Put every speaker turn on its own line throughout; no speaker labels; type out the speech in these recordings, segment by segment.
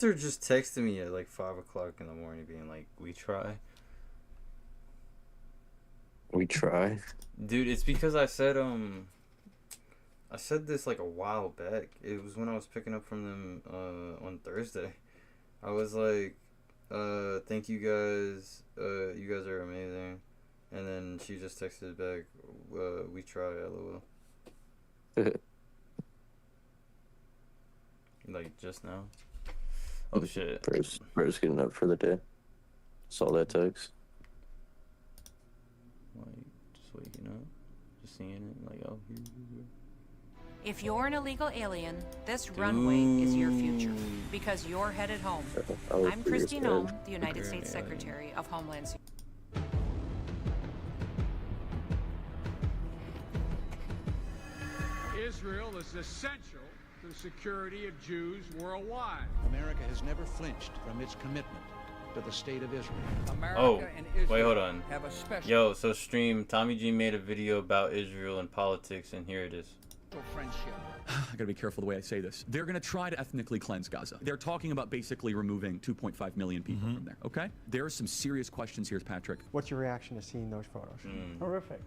They're just texting me at like 5 o'clock in the morning, being like, "We try."
We try.
Dude, it's because I said this like a while back. It was when I was picking up from them on Thursday. I was like, thank you guys. You guys are amazing. And then she just texted back, we try, lol. Like just now. Oh shit.
Bro's getting up for the day. Saw that text.
Like, just waking up. Just seeing it. Like, oh, here.
If you're an illegal alien, this runway is your future because you're headed home. I'm Christine Ohm, the United States Secretary of Homeland Security.
Israel is essential to the security of Jews worldwide.
America has never flinched from its commitment to the state of Israel.
America and Israel wait, hold on. Have a special Yo, so stream, Tommy G made a video about Israel and politics, and here it is.
Friendship. I gotta be careful the way I say this. They're gonna try to ethnically cleanse Gaza. They're talking about basically removing 2.5 million people from there, okay? There are some serious questions here, Patrick.
What's your reaction to seeing those photos?
Horrific.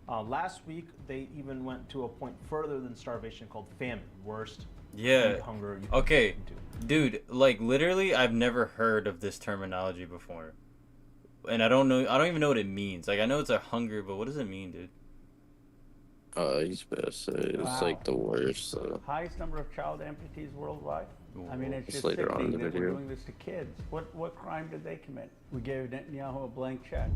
Last week, they even went to a point further than starvation called famine. Worst hunger you
okay. Dude, like literally, I've never heard of this terminology before. And I don't even know what it means. Like, I know it's a hunger, but what does it mean, dude?
He's best. It's like the worst.
Highest number of child amputees worldwide. I mean, it's just
later on in
sickening
the
that we're
video.
doing this to kids. What crime did they commit? We gave Netanyahu a blank check.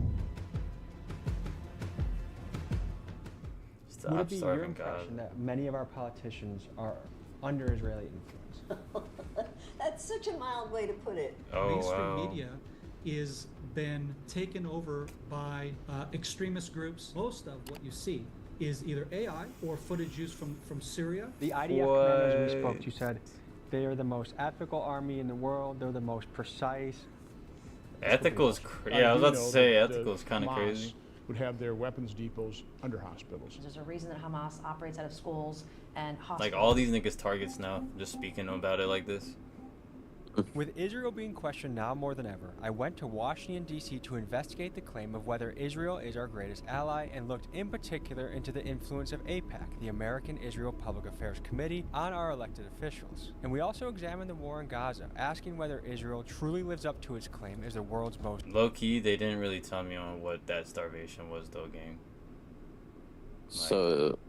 Would it be your impression that many of our politicians are under Israeli influence?
That's such a mild way to put it.
Oh,
mainstream media is been taken over by extremist groups. Most of what you see is either AI or footage used from Syria.
The IDF commanders we spoke to said they are the most ethical army in the world. They're the most precise.
Ethical is yeah, I was about to say ethical is kind of crazy.
Would have their weapons depots under hospitals.
There's a reason that Hamas operates out of schools and hospitals.
Like all these niggas targets now, just speaking about it like this.
With Israel being questioned now more than ever, I went to Washington, D.C. to investigate the claim of whether Israel is our greatest ally and looked in particular into the influence of AIPAC, the American Israel Public Affairs Committee, on our elected officials. And we also examined the war in Gaza, asking whether Israel truly lives up to its claim as the world's most...
Low-key, they didn't really tell me on what that starvation was, though, gang. Like,
so,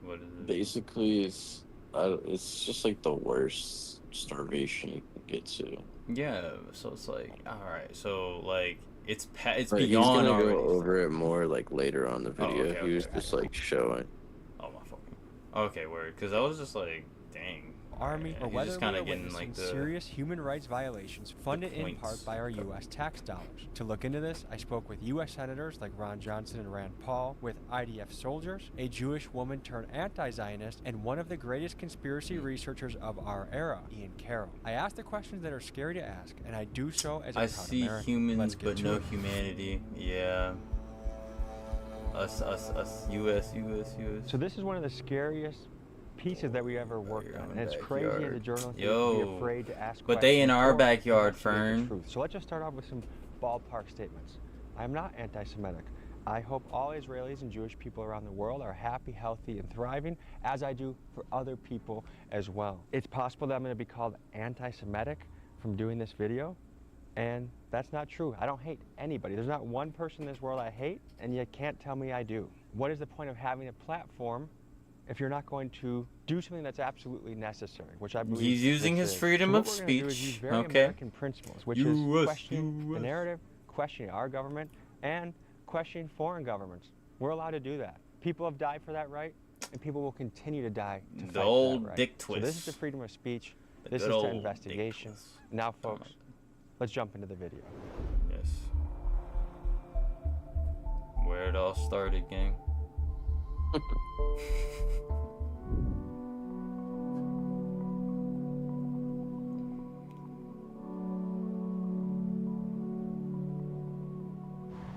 what is it?
Basically, it's just like the worst starvation you can get to.
Yeah, so it's like, alright, so like it's beyond.
He's gonna
already.
go over it more like later on the video.
Okay,
he was just like showing.
Oh my fucking. Okay, word, because I was just like, dang.
Army, or
he's
whether
just
we
kind
are
of getting
witnessing
like the
serious human rights violations funded in part by our U.S. tax dollars. To look into this, I spoke with U.S. senators like Ron Johnson and Rand Paul, with IDF soldiers, a Jewish woman turned anti-Zionist, and one of the greatest conspiracy researchers of our era, Ian Carroll. I asked the questions that are scary to ask, and I do so as a proud
see
American.
humans but no humanity. Yeah. Us, US.
So this is one of the scariest pieces that we ever worked on, and it's crazy as a journalist to be afraid to ask questions.
But they in our
or
backyard,
actually know the
Fern.
truth. So let's just start off with some ballpark statements. I'm not anti-Semitic. I hope all Israelis and Jewish people around the world are happy, healthy, and thriving, as I do for other people as well. It's possible that I'm going to be called anti-Semitic from doing this video, and that's not true. I don't hate anybody. There's not one person in this world I hate, and you can't tell me I do. What is the point of having a platform if you're not going to do something that's absolutely necessary, which I believe
he's using his freedom of speech. Okay.
American principles, which is questioning the narrative, questioning our government, and questioning foreign governments. We're allowed to do that. People have died for that right, and people will continue to die to fight for that right.
Dick twist.
So this is the freedom of speech. This is the investigation. Now, folks, let's jump into the video.
Yes. Where it all started, gang.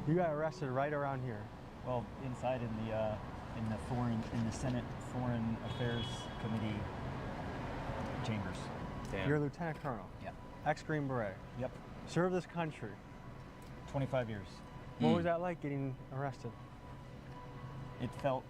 You got arrested right around here.
Well, inside in the Senate Foreign Affairs Committee chambers.
Damn.
You're a lieutenant colonel.
Yeah.
Ex-Green Beret.
Yep.
Served this country.
25 years.
What was that like getting arrested?
It felt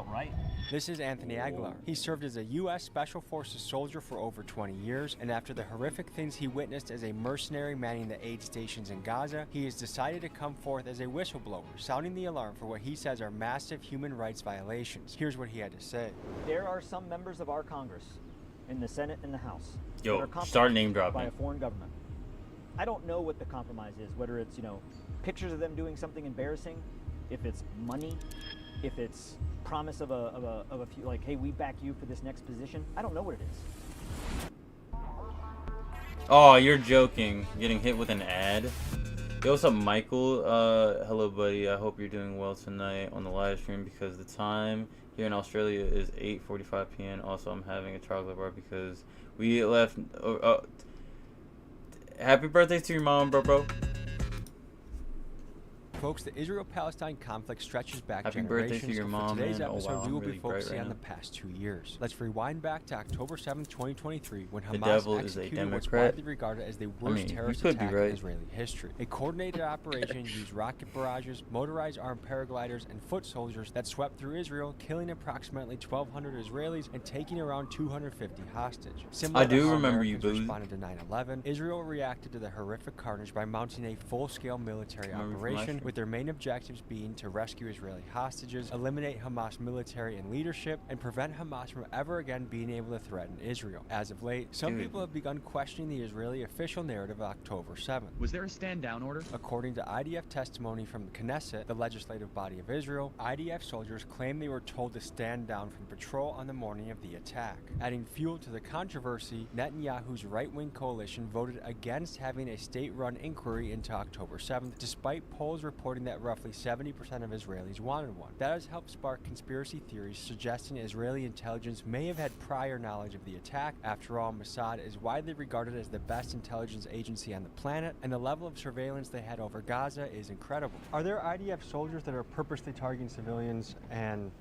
right.
This is Anthony Aguilar. He served as a U.S. Special Forces soldier for over 20 years, and after the horrific things he witnessed as a mercenary manning the aid stations in Gaza, he has decided to come forth as a whistleblower, sounding the alarm for what he says are massive human rights violations. Here's what he had to say.
There are some members of our Congress, in the Senate and the House,
Yo,
that are compromised
start name dropping.
by a foreign government. I don't know what the compromise is, whether it's, pictures of them doing something embarrassing, if it's money, if it's promise of a few, like, hey, we back you for this next position. I don't know what it is.
Oh, you're joking. Getting hit with an ad? Yo, what's up, Michael? Hello, buddy. I hope you're doing well tonight on the live stream because the time here in Australia is 8:45 p.m. Also, I'm having a chocolate bar because we left... happy birthday to your mom, bro. Folks, the Israel-Palestine conflict stretches back
Happy
generations.
birthday to your mom,
For today's
man.
episode,
Oh, wow,
we will
I'm
be
really bright
focusing
right
on
now.
the past 2 years. Let's rewind back to October 7th, 2023, when
The
Hamas
devil is a
executed what's
Democrat.
widely regarded as the worst terrorist attack in Israeli history. A coordinated operation used rocket barrages, motorized armed paragliders, and foot soldiers that swept through Israel, killing approximately 1,200 Israelis and taking around 250 hostage. Similar
I
to
do
how
remember you,
Americans
Booze.
responded to 9/11, Israel reacted to the horrific carnage by mounting a full-scale military operation, with their main objectives being to rescue Israeli hostages, eliminate Hamas military and leadership, and prevent Hamas from ever again being able to threaten Israel. As of late, some people have begun questioning the Israeli official narrative of October 7th.
Was there a stand-down order?
According to IDF testimony from the Knesset, the legislative body of Israel, IDF soldiers claim they were told to stand down from patrol on the morning of the attack. Adding fuel to the controversy, Netanyahu's right-wing coalition voted against having a state-run inquiry into October 7th, despite polls reporting that roughly 70% of Israelis wanted one. That has helped spark conspiracy theories suggesting Israeli intelligence may have had prior knowledge of the attack. After all, Mossad is widely regarded as the best intelligence agency on the planet, and the level of surveillance they had over Gaza is incredible.
Are there IDF soldiers that are purposely targeting civilians and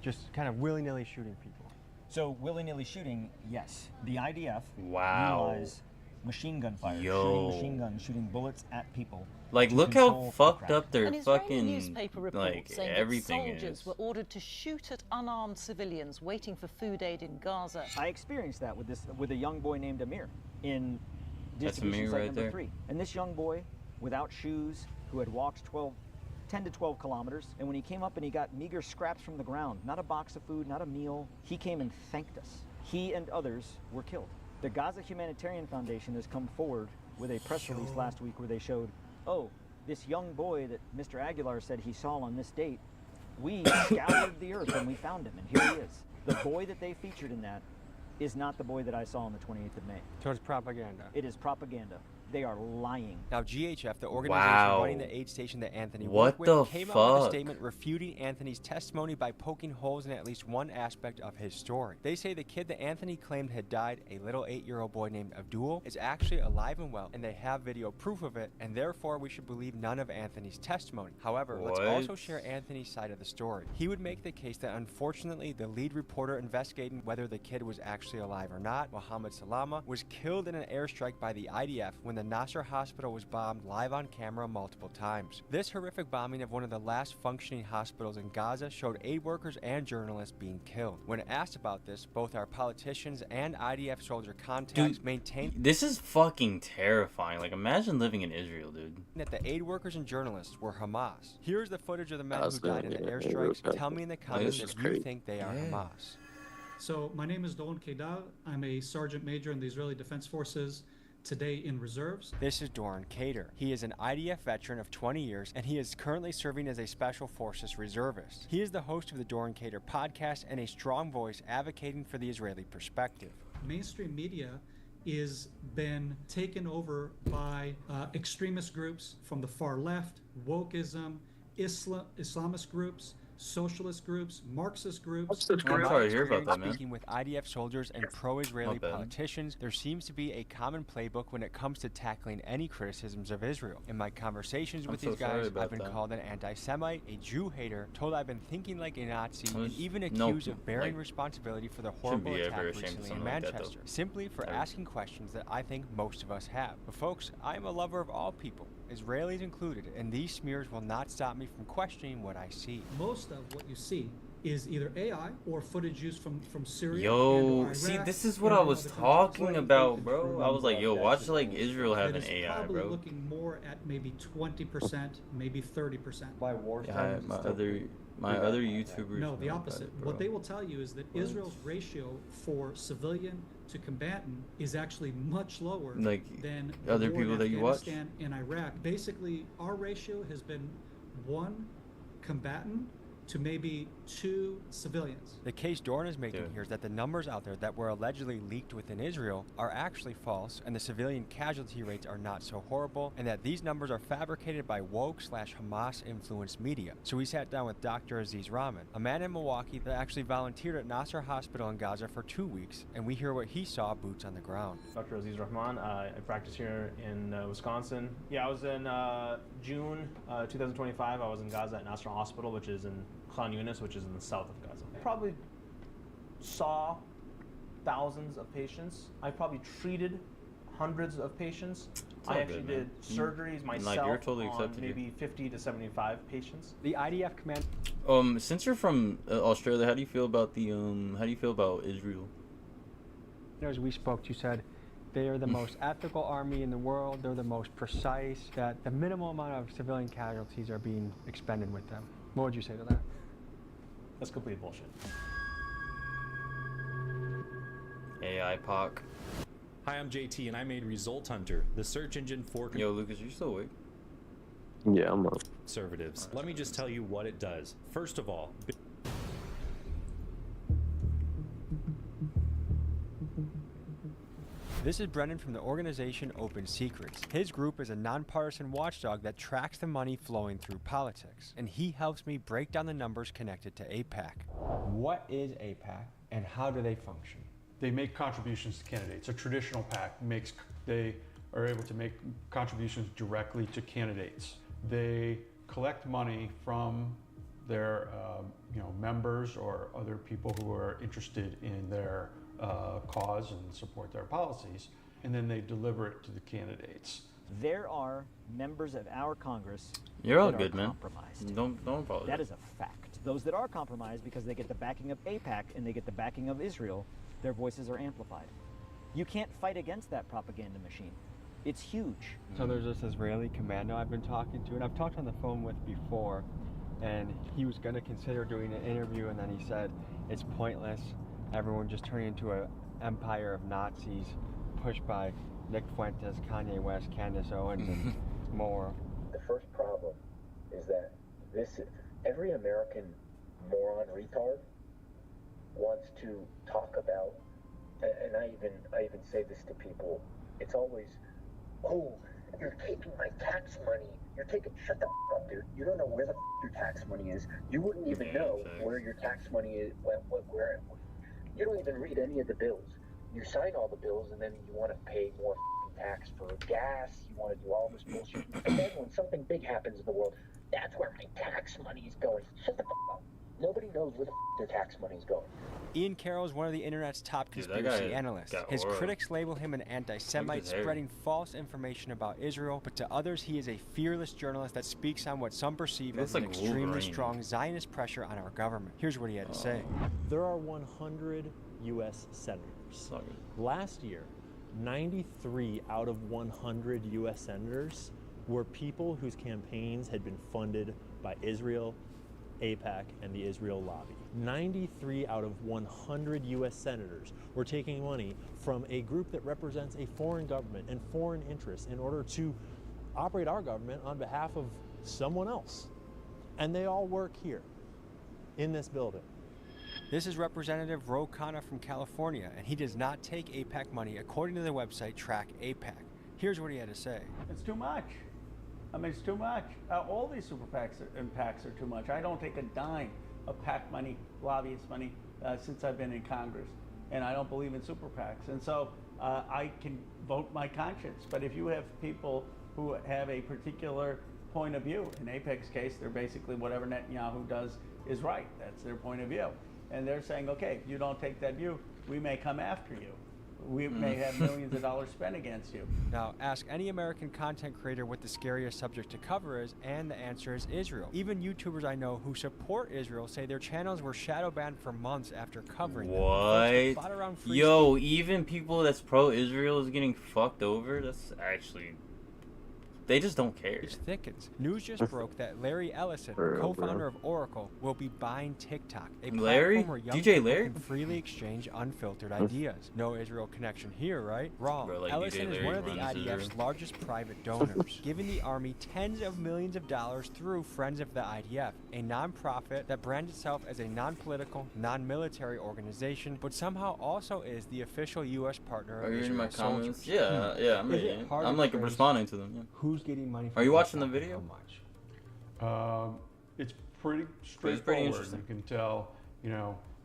just kind of willy-nilly shooting people?
So willy-nilly shooting, yes. The IDF
utilize
machine gun fire,
Yo.
shooting machine guns, shooting bullets at people.
Like,
to
look how
control
fucked
the
up their
An Israeli
fucking,
newspaper report
like,
saying
everything
that soldiers
is.
were ordered to shoot at unarmed civilians waiting for food aid in Gaza.
I experienced that with a young boy named Amir in
That's
distribution
Amir
site
right
number
there.
3. And this young boy, without shoes, who had walked 10 to 12 kilometers, and when he came up and he got meager scraps from the ground, not a box of food, not a meal, he came and thanked us. He and others were killed. The Gaza Humanitarian Foundation has come forward with a press release last week where they showed, oh, this young boy that Mr. Aguilar said he saw on this date, we scoured the earth and we found him, and here he is. The boy that they featured in that is not the boy that I saw on the 28th of May.
So it's propaganda.
It is propaganda. They are lying.
Now, GHF, the organization running the aid station that Anthony worked
What the
with, came out with a
fuck?
statement refuting Anthony's testimony by poking holes in at least one aspect of his story. They say the kid that Anthony claimed had died, a little 8-year-old boy named Abdul, is actually alive and well, and they have video proof of it, and therefore we should believe none of Anthony's testimony. However, let's also share Anthony's side of the story. He would make the case that unfortunately the lead reporter investigating whether the kid was actually alive or not, Mohammed Salama, was killed in an airstrike by the IDF when the Nasser hospital was bombed live on camera multiple times. This horrific bombing of one of the last functioning hospitals in Gaza showed aid workers and journalists being killed. When asked about this, both our politicians and IDF soldier contacts maintained This is fucking terrifying. Like, imagine living in Israel, dude.
that the aid workers and journalists were Hamas. Here's the footage of the men who died in the airstrikes. Tell me in the comments if you think they are Hamas.
So my name is Doron Kedar. I'm a sergeant major in the Israeli Defense Forces, today in reserves.
This is Doron Kader. He is an IDF veteran of 20 years, and he is currently serving as a Special Forces reservist. He is the host of the Doron Kader podcast and a strong voice advocating for the Israeli perspective.
Mainstream media is been taken over by extremist groups from the far left, wokeism, Islamist groups, socialist groups, Marxist groups.
I'm sorry to hear about that, man.
Speaking with IDF soldiers and pro-Israeli
Not bad.
politicians, there seems to be a common playbook when it comes to tackling any criticisms of Israel. In my conversations with these guys, I've been called an anti-Semite, a Jew hater, told I've been thinking like a Nazi, and even accused of bearing responsibility for the horrible attack recently in Manchester, simply for asking questions that I think most of us have. But folks, I am a lover of all people, Israelis included, and these smears will not stop me from questioning what I see.
Most of what you see is either AI or footage used from Syria.
Yo,
and
see,
Iraq
this is what I was talking about, bro. I was like, yo, watch like Israel have an AI,
probably
bro.
looking more at maybe 20%, maybe 30%.
By war
Yeah, my other YouTubers.
No, the
know
opposite.
about it,
What
bro.
they will tell you is that Israel's ratio for civilian to combatant is actually much lower
Like,
than
other
the war
people
in
that you watch?
Afghanistan and Iraq. Basically, our ratio has been 1 combatant to maybe 2 civilians.
The case Dorn is making here is that the numbers out there that were allegedly leaked within Israel are actually false, and the civilian casualty rates are not so horrible, and that these numbers are fabricated by woke/Hamas-influenced media. So we sat down with Dr. Aziz Rahman, a man in Milwaukee that actually volunteered at Nasser Hospital in Gaza for 2 weeks, and we hear what he saw boots on the ground.
Dr. Aziz Rahman, I practice here in Wisconsin. Yeah, I was in June 2025. I was in Gaza at Nasser Hospital, which is in Khan Yunis, which is in the south of Gaza. I probably saw thousands of patients. I probably treated hundreds of patients. I actually did surgeries myself
you're totally
on
accepted
maybe 50 to 75 patients.
The IDF command.
Since you're from Australia, how do you feel about Israel?
As we spoke, you said they are the most ethical army in the world. They're the most precise. That the minimal amount of civilian casualties are being expended with them. What would you say to that?
That's complete bullshit.
AI POC.
Hi, I'm JT, and I made Result Hunter, the search engine for
Yo, Lucas, you still awake?
Yeah, I'm up.
conservatives. Let me just tell you what it does. First of all,
This is Brendan from the organization Open Secrets. His group is a nonpartisan watchdog that tracks the money flowing through politics, and he helps me break down the numbers connected to AIPAC. What is AIPAC, and how do they function?
They make contributions to candidates. A traditional PAC they are able to make contributions directly to candidates. They collect money from their members or other people who are interested in their cause and support their policies, and then they deliver it to the candidates.
There are members of our Congress
You're all
that
good,
are
man.
compromised.
Don't apologize.
That is a fact. Those that are compromised because they get the backing of AIPAC and they get the backing of Israel, their voices are amplified. You can't fight against that propaganda machine. It's huge.
So there's this Israeli commando I've been talking to, and I've talked on the phone with before, and he was going to consider doing an interview, and then he said, it's pointless. Everyone just turning into an empire of Nazis pushed by Nick Fuentes, Kanye West, Candace Owens, and more.
The first problem is that every American moron retard wants to talk about, and I even say this to people, it's always, oh, you're taking my tax money. Shut the f up, dude. You don't know where the f your tax money is. You wouldn't even know where your tax money is, where it was. You don't even read any of the bills. You sign all the bills, and then you want to pay more tax for gas. You want to do all this bullshit. And then when something big happens in the world, that's where my tax money is going. Shut the f up. Nobody knows where the f their tax money is going.
Ian Carroll is one of the internet's top conspiracy analysts. His critics label him an anti-Semite, spreading false information about Israel, but to others he is a fearless journalist that speaks on what some perceive as an extremely strong Zionist pressure on our government. Here's what he had to say.
There are 100 U.S. senators. Last year, 93 out of 100 U.S. senators were people whose campaigns had been funded by Israel, AIPAC, and the Israel lobby. 93 out of 100 U.S. senators were taking money from a group that represents a foreign government and foreign interests in order to operate our government on behalf of someone else. And they all work here, in this building.
This is Representative Ro Khanna from California, and he does not take AIPAC money according to the website Track AIPAC. Here's what he had to say.
It's too much. I mean, it's too much. All these super PACs and PACs are too much. I don't take a dime of PAC money, lobbyist money, since I've been in Congress. And I don't believe in super PACs. And so I can vote my conscience. But if you have people who have a particular point of view, in AIPAC's case, they're basically whatever Netanyahu does is right. That's their point of view. And they're saying, okay, if you don't take that view, we may come after you. We may have millions of dollars spent against you.
Now, ask any American content creator what the scariest subject to cover is, and the answer is Israel. Even YouTubers I know who support Israel say their channels were shadow banned for months after covering them. Folks, fought around free
Yo,
speech.
even people that's pro-Israel is getting fucked over? That's actually... They just don't care.
It thickens. News just broke that Larry Ellison, co-founder of Oracle, will be buying TikTok, a
Larry?
platform where young
DJ
people
Larry?
can freely exchange unfiltered ideas. No Israel connection here, right? Wrong.
Bro, like
Ellison
DJ
is one of
Larry
the
runs
IDF's
Israel.
largest private donors, giving the army tens of millions of dollars through Friends of the IDF, a non-profit that brands itself as a non-political, non-military organization, but somehow also is the official U.S. partner of
Are you reading my
Israel's soldiers.
comments? Yeah, yeah, I'm
Is it
reading.
hard
I'm
to
like
trace
responding to them. Yeah.
Who's getting money from
Are you watching the
TikTok and
video?
how much?
It's pretty straightforward. You can tell,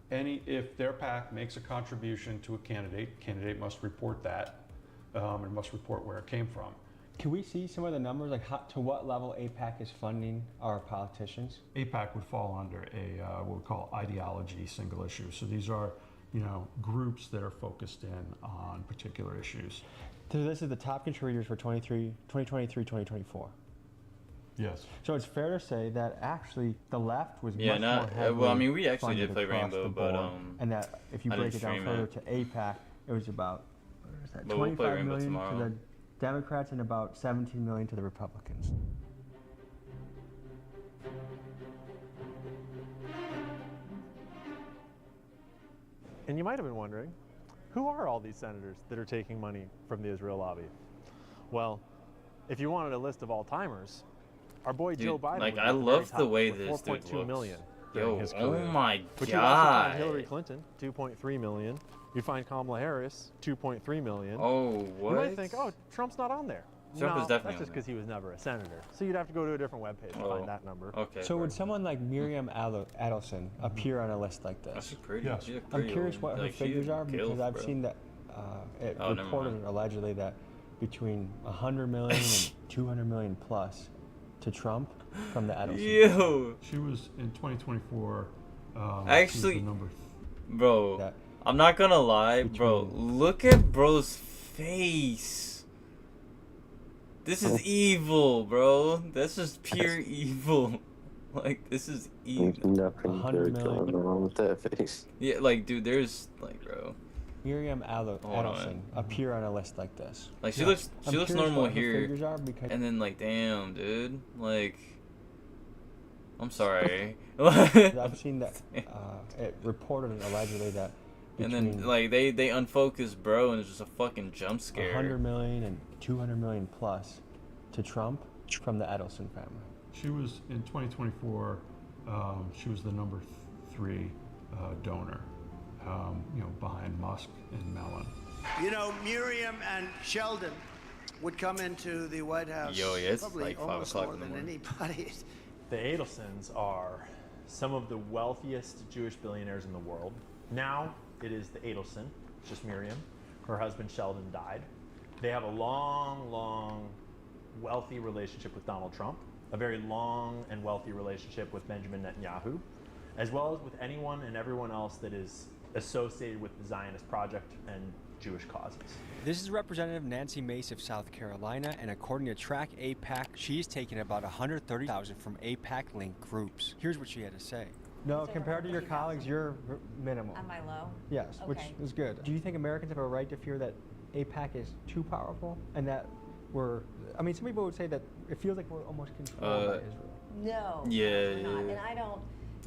if their PAC makes a contribution to a candidate must report that, and must report where it came from.
Can we see some of the numbers, like to what level AIPAC is funding our politicians?
AIPAC would fall under a what we call ideology single issue. So these are, groups that are focused in on particular issues.
So this is the top contributors for 2023-2024.
Yes.
So it's fair to say that actually the left was
Yeah,
much
not-
more heavily
well, I mean, we actually
funded
did play
across
Rainbow,
the
but,
board, and that if you
I
break
didn't
it down
stream
further
it.
to AIPAC, it was about what is that,
But we'll play
25
Rainbow
million to
tomorrow.
the Democrats and about 17 million to the Republicans.
And you might have been wondering, who are all these senators that are taking money from the Israel lobby? Well, if you wanted a list of all-timers, our boy
Dude,
Joe Biden
like,
was
I
at the very
love the
top
way
with
this dude
4.2
looks.
million during
Yo,
his
oh
career.
my
But you'd also find
God.
Hillary Clinton, 2.3 million. You'd find Kamala Harris, 2.3 million.
Oh,
You might
what?
think, oh, Trump's not on there.
Trump
no,
is definitely
that's
on
just because he was never a senator. So you'd have to go to a different webpage to
Oh,
find that number.
okay.
So would someone like Miriam Adelson appear on a list like this?
She's pretty.
Yes.
She look
I'm
pretty
curious
old.
what her
Like, she
figures are,
kills,
because I've
bro.
seen that it
Oh, never
reported
mind.
allegedly that between 100 million and 200 million plus to Trump from the Adelson.
Yo.
She was in 2024.
Actually,
she was the number
bro, I'm not gonna lie, bro. Look at bro's face. This is evil, bro. That's just pure evil. Like, this is evil.
Nothing good going on with that face.
Yeah, like, dude, there's like, bro.
Miriam
Hold
Adelson
on.
appear on a list like this.
Like, she
Yeah.
looks,
I'm
she looks
curious
normal
what her
here,
figures are because
and then like, damn, dude, like, I'm sorry.
I've seen that it reported allegedly that
And
between
then like they unfocus bro, and it's just a fucking jump scare.
100 million and 200 million plus to Trump from the Adelson family.
She was in 2024. She was the number 3 donor, behind Musk and Mellon.
Miriam and Sheldon would come into the White House
Yo, yeah, it's
probably
like 5
almost
o'clock
more
in the
than
morning.
anybody.
The Adelsons are some of the wealthiest Jewish billionaires in the world. Now it is the Adelson, it's just Miriam. Her husband Sheldon died. They have a long, wealthy relationship with Donald Trump, a very long and wealthy relationship with Benjamin Netanyahu, as well as with anyone and everyone else that is associated with the Zionist project and Jewish causes.
This is Representative Nancy Mace of South Carolina, and according to Track AIPAC, she's taken about $130,000 from AIPAC-linked groups. Here's what she had to say. No, compared to your colleagues, you're minimal.
Am I low?
Yes, which
Okay.
is good. Do you think Americans have a right to fear that AIPAC is too powerful and that some people would say that it feels like we're almost controlled by Israel.
No.
Yeah,
we're not.
yeah.
And I don't.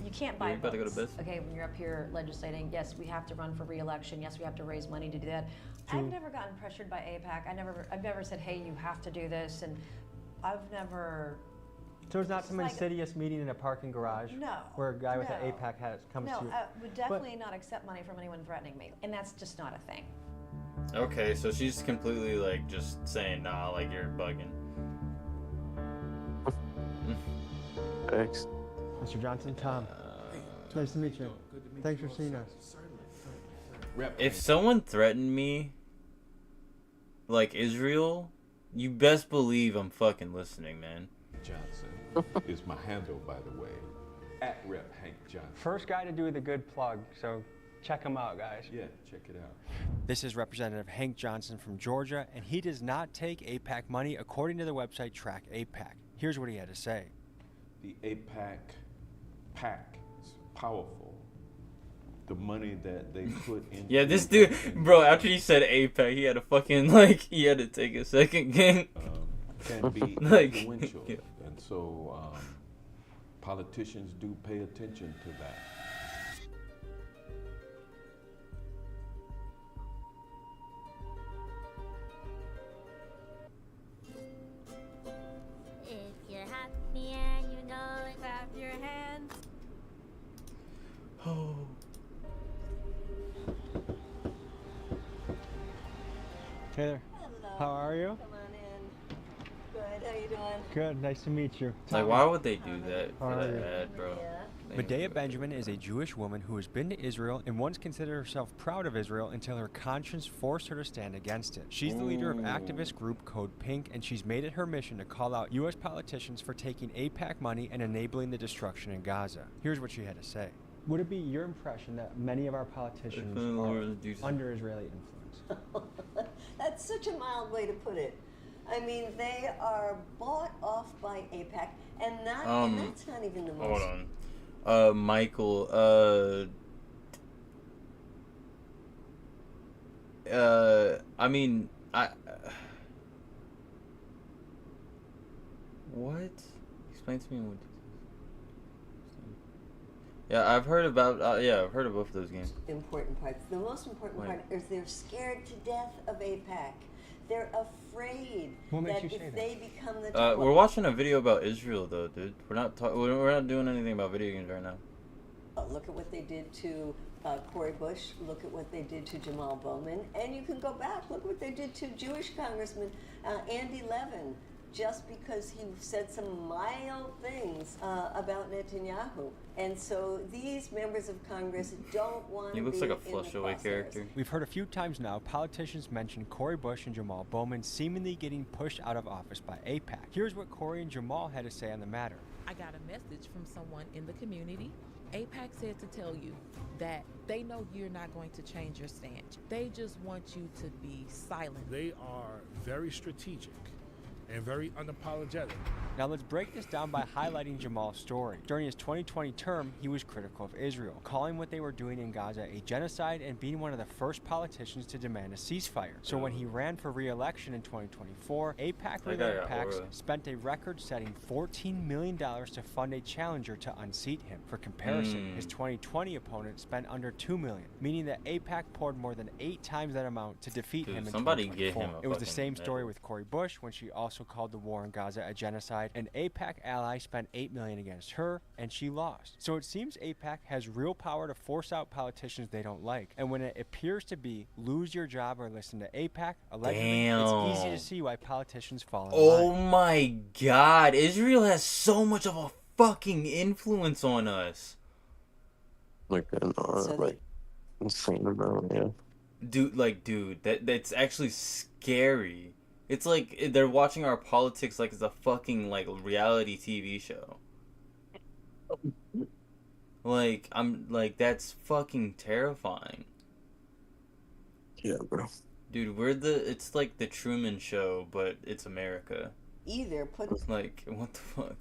You can't buy
You're about to go to
votes.
bed?
Okay, when you're up here legislating, yes, we have to run for re-election. Yes, we have to raise money to do that. I've never gotten pressured by AIPAC. I've never said, hey, you have to do this, and I've never.
So it's not
It's
some
like-
insidious meeting in a parking garage
No.
where a guy with an
no.
AIPAC hat comes
No,
to you.
would definitely not accept money from anyone threatening me, and that's just not a thing.
Okay, so she's completely like just saying, nah, like you're bugging.
Thanks.
Mr. Johnson, Tom. Nice to meet you. Thanks for seeing us.
If someone threatened me, like Israel, you best believe I'm fucking listening, man.
Johnson is my handle, by the way. At Rep Hank Johnson.
First guy to do the good plug, so check him out, guys.
Yeah, check it out.
This is Representative Hank Johnson from Georgia, and he does not take AIPAC money according to the website Track AIPAC. Here's what he had to say.
The AIPAC PAC is powerful. The money that they put in.
Yeah, this dude, bro, after he said APEC, he had a fucking, like, he had to take a second gang.
Can be
like,
influential.
yeah.
And so politicians do pay attention to that.
If you're happy and you know it, clap your hands.
Oh.
Hey there.
Hello.
How are you?
Come on in. Good. How you doing?
Good. Nice to meet you.
Like, why would they do that
How
for
are you?
that ad, bro?
Medea Benjamin is a Jewish woman who has been to Israel and once considered herself proud of Israel until her conscience forced her to stand against it. She's the leader of activist group Code Pink, and she's made it her mission to call out U.S. politicians for taking AIPAC money and enabling the destruction in Gaza. Here's what she had to say. Would it be your impression that many of our politicians are under Israeli influence?
That's such a mild way to put it. I mean, they are bought off by AIPAC, and that's not even the most.
Hold on. Michael, I mean, what? Explain to me what. Yeah, I've heard about, I've heard of both of those games.
Important parts. The most important part is they're scared to death of AIPAC. They're afraid that if they become the
We're watching a video about Israel, though, dude. We're not doing anything about video games right now.
Look at what they did to Cori Bush. Look at what they did to Jamal Bowman. And you can go back. Look what they did to Jewish Congressman Andy Levin, just because he said some mild things about Netanyahu. And so these members of Congress don't want to be
He looks like a
in the
flush-away
crosshairs.
character.
We've heard a few times now politicians mention Cori Bush and Jamal Bowman seemingly getting pushed out of office by AIPAC. Here's what Cori and Jamal had to say on the matter.
I got a message from someone in the community. AIPAC said to tell you that they know you're not going to change your stance. They just want you to be silent.
They are very strategic and very unapologetic.
Now let's break this down by highlighting Jamal's story. During his 2020 term, he was critical of Israel, calling what they were doing in Gaza a genocide and being one of the first politicians to demand a ceasefire. So when he ran for re-election in 2024, AIPAC-related PACs spent a record-setting $14 million to fund a challenger to unseat him. For comparison, his 2020 opponent spent under $2 million, meaning that AIPAC poured more than 8 times that amount to defeat him in 2024. It was the same story with Cori Bush when she also called the war in Gaza a genocide. An AIPAC ally spent $8 million against her, and she lost. So it seems AIPAC has real power to force out politicians they don't like. And when it appears to be lose your job or listen to AIPAC, allegedly, it's easy to see why politicians fall in
Oh
line.
my God, Israel has so much of a fucking influence on us.
Like insane amount, yeah.
Dude, that's actually scary. It's like they're watching our politics like it's a fucking like reality TV show. Like that's fucking terrifying.
Yeah, bro.
Dude, it's like the Truman Show, but it's America.
Either put
Like, what the fuck?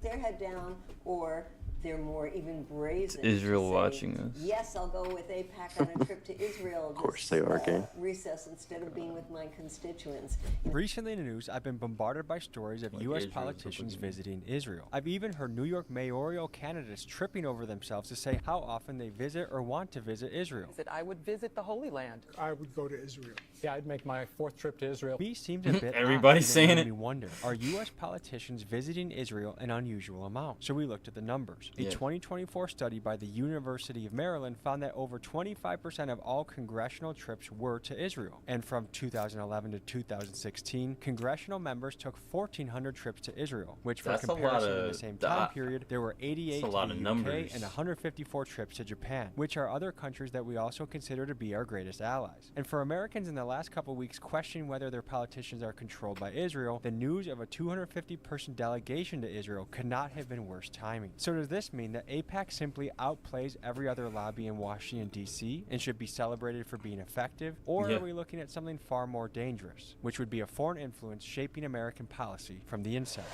their head down, or they're more even brazen.
Israel
to say,
watching us.
Yes, I'll go with AIPAC on a trip to Israel.
Of course they are, gang.
Recess instead of being with my constituents.
Recently in the news, I've been bombarded by stories of U.S. politicians visiting Israel. I've even heard New York mayoral candidates tripping over themselves to say how often they visit or want to visit Israel.
I would visit the Holy Land.
I would go to Israel.
Yeah, I'd make my 4th trip to Israel.
Me seems a bit
Everybody's
odd, and
saying
made
it.
me wonder, are U.S. politicians visiting Israel an unusual amount? So we looked at the numbers. members. A
Yes.
2024 study by the University of Maryland found that over 25% of all congressional trips were to Israel. And from 2011 to 2016, congressional members took 1,400 trips to Israel, which for
That's a lot
comparison in the
of-
same time period, there were 88
that's a
to
lot
the
of
UK
numbers.
and 154 trips to Japan, which are other countries that we also consider to be our greatest allies. And for Americans in the last couple weeks questioning whether their politicians are controlled by Israel, the news of a 250-person delegation to Israel could not have been worse timing. So does this mean that AIPAC simply outplays every other lobby in Washington, D.C. and should be celebrated for being effective? Or
Yeah.
are we looking at something far more dangerous, which would be a foreign influence shaping American policy from the inside?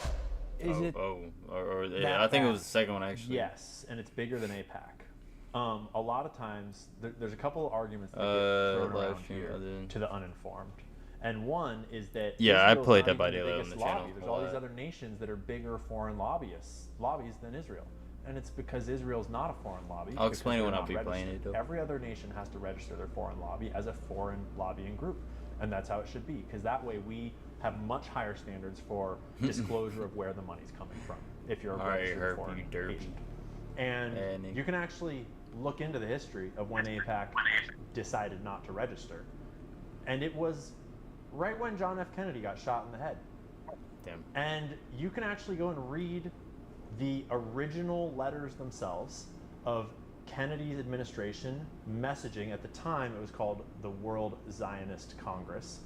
Is it
yeah,
that
I think it
bad?
was the second one actually.
Yes, and it's bigger than AIPAC. A lot of times, there's a couple of arguments that get thrown
live
around
stream,
here
I didn't.
to the uninformed. And one is that
Yeah, I
Israel's
played
not
that by
even the
daylight on
biggest
the channel
lobby. There's
a
all these
lot.
other nations that are bigger foreign lobbies than Israel. And it's because Israel's not a foreign lobby.
I'll
because
explain it
they're
when I'll
not
be playing
registered.
it, though.
Every other nation has to register their foreign lobby as a foreign lobbying group. And that's how it should be, because that way we have much higher standards for disclosure of where the money's coming from if you're a
All right,
registered
Herb,
foreign
you derpy.
agent. And you can actually look into the history of when AIPAC decided not to register. And it was right when John F. Kennedy got shot in the head.
Damn.
And you can actually go and read the original letters themselves of Kennedy's administration messaging. At the time, it was called the World Zionist Congress.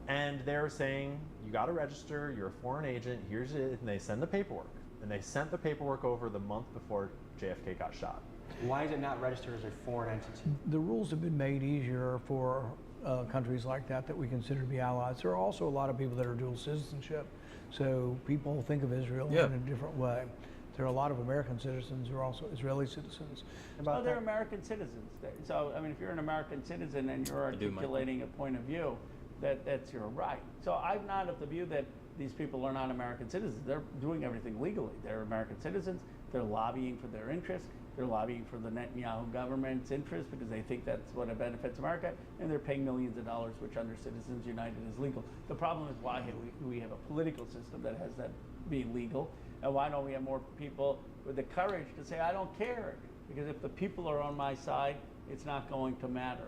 And they were saying, you got to register, you're a foreign agent, here's it. And they send the paperwork. And they sent the paperwork over the month before JFK got shot.
Why is it not registered as a foreign entity?
The rules have been made easier for countries like that we consider to be allies. There are also a lot of people that are dual citizenship, so people think of Israel in a different way. There are a lot of American citizens who are also Israeli citizens.
Oh, they're American citizens. So, I mean, if you're an American citizen and you're articulating a point of view, that's your right. So I'm not of the view that these people are not American citizens. They're doing everything legally. They're American citizens. They're lobbying for their interests. They're lobbying for the Netanyahu government's interest because they think that's what benefits America, and they're paying millions of dollars, which under Citizens United is legal. The problem is why we have a political system that has that be legal, and why don't we have more people with the courage to say, I don't care, because if the people are on my side, it's not going to matter.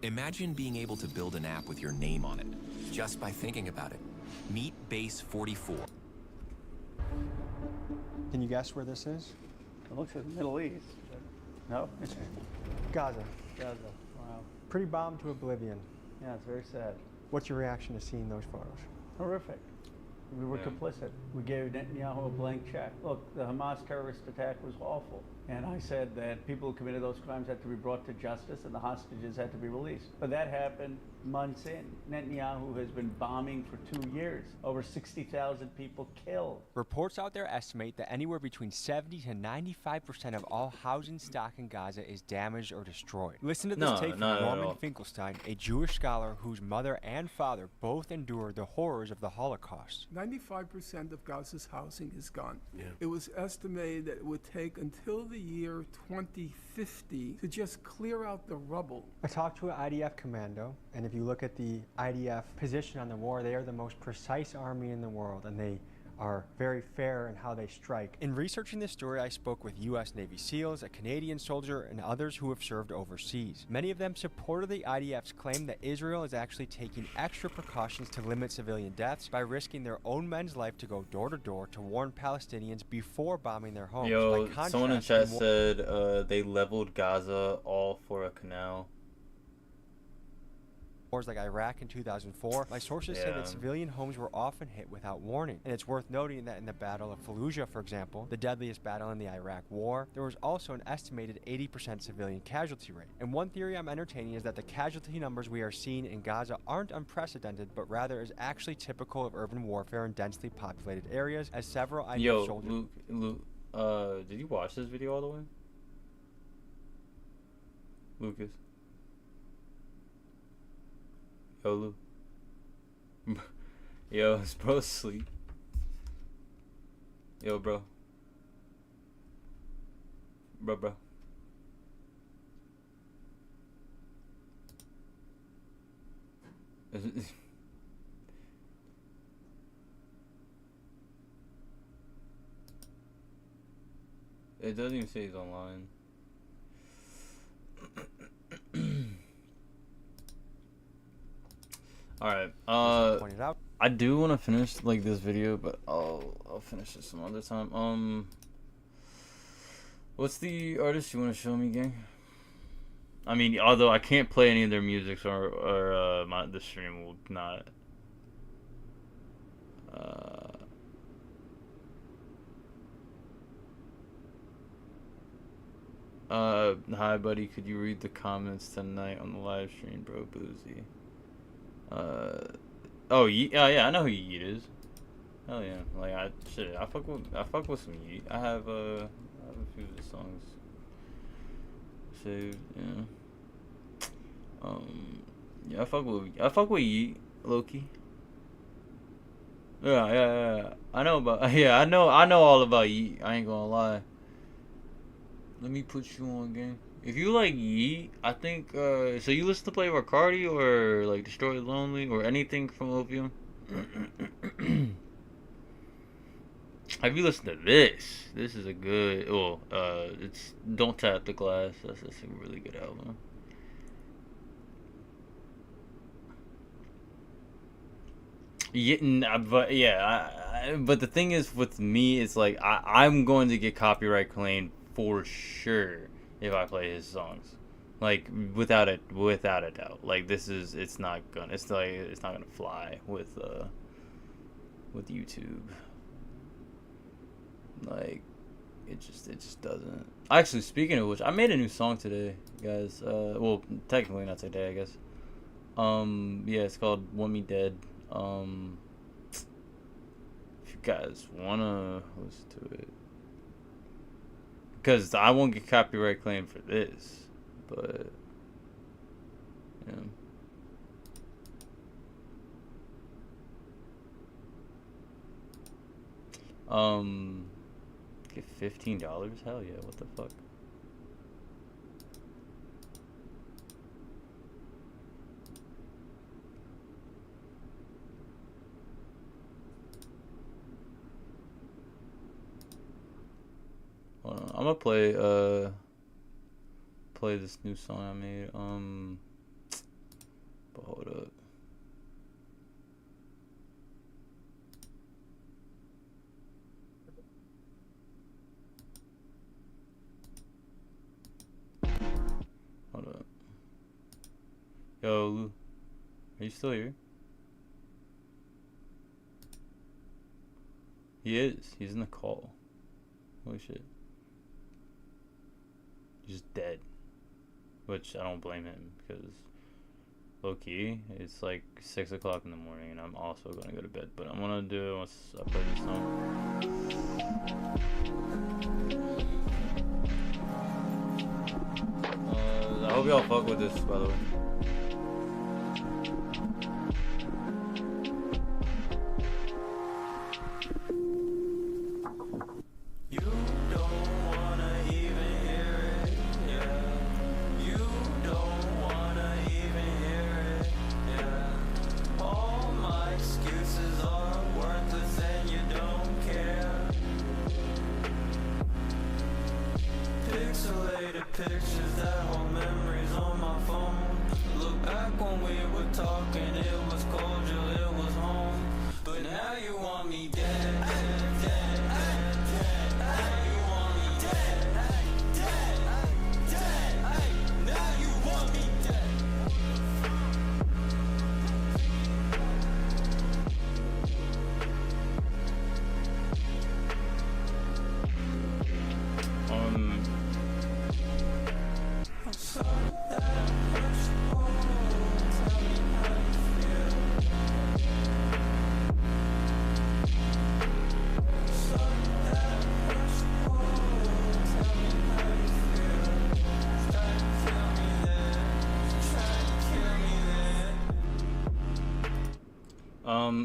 Imagine being able to build an app with your name on it, just by thinking about it. Meet Base 44.
Can you guess where this is?
It looks like the Middle East. No?
Gaza.
Gaza. Wow.
Pretty bombed to oblivion.
Yeah, it's very sad.
What's your reaction to seeing those photos?
Horrific. We were complicit. We gave Netanyahu a blank check. Look, the Hamas terrorist attack was awful. And I said that people who committed those crimes had to be brought to justice and the hostages had to be released. But that happened months in. Netanyahu has been bombing for 2 years. Over 60,000 people killed.
Reports out there estimate that anywhere between 70 to 95% of all housing stock in Gaza is damaged or destroyed. Listen to this take from Norman Finkelstein, a Jewish scholar whose mother and father both endured the horrors of the Holocaust.
95% of Gaza's housing is gone.
Yeah.
It was estimated that it would take until the year 2050 to just clear out the rubble.
I talked to an IDF commando, and if you look at the IDF position on the war, they are the most precise army in the world, and they are very fair in how they strike. In researching this story, I spoke with U.S. Navy SEALs, a Canadian soldier, and others who have served overseas. Many of them supported the IDF's claim that Israel is actually taking extra precautions to limit civilian deaths by risking their own men's life to go door to door to warn Palestinians before bombing their homes.
Yo,
By
someone in
contrast,
chat said they leveled Gaza all for a canal.
Wars like Iraq in 2004, my sources say that civilian homes were often hit without warning. And it's worth noting that in the Battle of Fallujah, for example, the deadliest battle in the Iraq War, there was also an estimated 80% civilian casualty rate. And one theory I'm entertaining is that the casualty numbers we are seeing in Gaza aren't unprecedented, but rather is actually typical of urban warfare in densely populated areas, as several IDF soldiers...
Luke, did you watch this video all the way? Lucas? Yo, Luke. Yo, is bro asleep? Yo, bro. Bro. It doesn't even say he's online. Alright, I do want to finish like this video, but I'll finish it some other time. What's the artist you want to show me, gang? I mean, although I can't play any of their music, or the stream will not. Hi buddy, could you read the comments tonight on the live stream, bro? Boozy. Oh, yeah, I know who Yeet is. Hell yeah, like I fuck with some Yeet. I have a few of his songs saved. Yeah, I fuck with Yeet, Loki. Yeah. I know about I know all about Yeet. I ain't gonna lie. Let me put you on, gang. If you like Yeet, I think so you listen to Playboi Carti or like Destroy Lonely or anything from Opium? Have you listened to this? This is a good it's Don't Tap the Glass. That's a really good album. Yeah, but the thing is with me, it's like I'm going to get copyright claimed for sure if I play his songs, like without a doubt. Like it's not gonna fly with YouTube. Like it just doesn't. Actually, speaking of which, I made a new song today, guys. Well, technically not today, I guess. Yeah, it's called "Want Me Dead." If you guys wanna listen to it, because I won't get copyright claim for this, but yeah. Get $15? Hell yeah! What the fuck? Hold on. I'm gonna play this new song I made. But hold up. Hold up. Yo, Lou, are you still here? He is. He's in the call. Holy shit. He's dead. Which I don't blame him, because low key, it's like 6 o'clock in the morning and I'm also going to go to bed. But I'm going to do it once I play this song. I hope y'all fuck with this, by the way.
Pictures that hold memories on my phone. Look back when we were talking, it was cordial, it was home. But now you want me dead, dead, dead, dead, dead. Now you want me dead, dead, dead. Now you want me dead.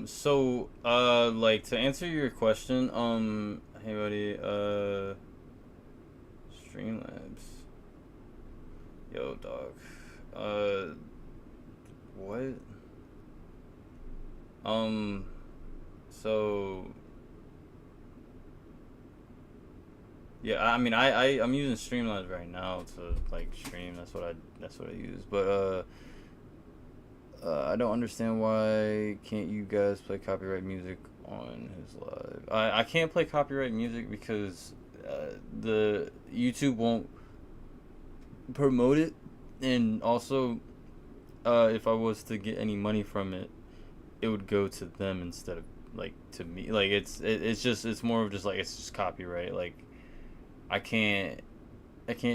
So, like, to answer your question, hey buddy, Streamlabs. Yo, dog. What? So, Yeah, I mean, I'm using Streamlabs right now to like stream. That's what I use. But I don't understand why can't you guys play copyright music on his live. I can't play copyright music because the YouTube won't promote it, and also if I was to get any money from it, it would go to them instead of like to me. Like it's more of just like it's just copyright. Like I can't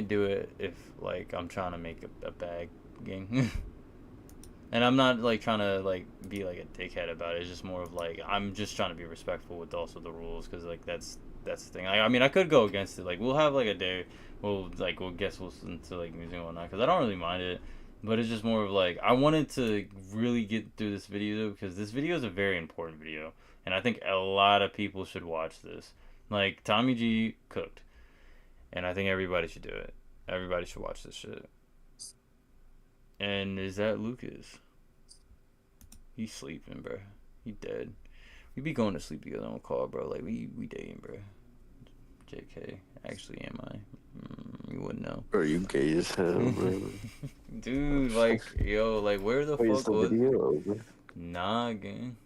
do it if like I'm trying to make a bag gang. And I'm not like trying to like be like a dickhead about it. It's just more of like I'm just trying to be respectful with also the rules, because like that's the thing. I mean, I could go against it. Like we'll have like a day we'll listen to like music and whatnot, because I don't really mind it. But it's just more of like I wanted to really get through this video because this video is a very important video, and I think a lot of people should watch this. Like Tommy G cooked, and I think everybody should do it. Everybody should watch this shit. And is that Lucas? He's sleeping, bro. He dead. We be going to sleep together on call, bro. Like we dating, bro. JK. Actually, am I? You wouldn't know.
Bro, you gay as hell, bro.
Dude, like, yo, like, where the
Wait,
fuck
the
was?
video?
Nah, gang.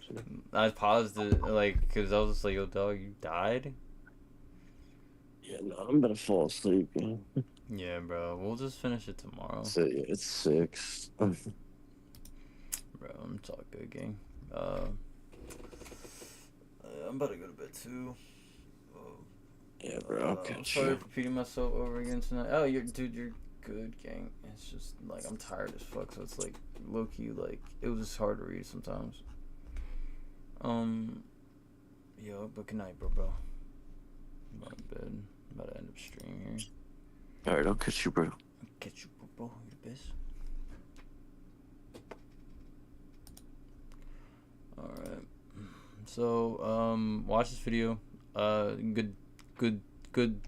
Shit.
I paused it, like, cause I was just like, yo, dog, you died?
Yeah, no, I'm about to fall asleep, man.
Yeah, bro. We'll just finish it tomorrow.
So, yeah, it's 6.
Bro, it's all good, gang. I'm about to go to bed too.
Yeah, bro. Okay.
I'm sorry for repeating myself over again tonight. Oh, you're good, gang. It's just like I'm tired as fuck, so it's like low key, like it was just hard to read sometimes. Yo, but good night, bro. I'm about to bed. I'm about to end up streaming here.
All right, I'll catch you, bro.
I'll catch you, bro. You the best. All right. So, watch this video. Good.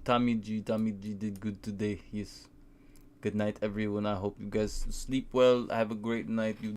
Tommy G did good today. Yes. Good night, everyone. I hope you guys sleep well. Have a great night. You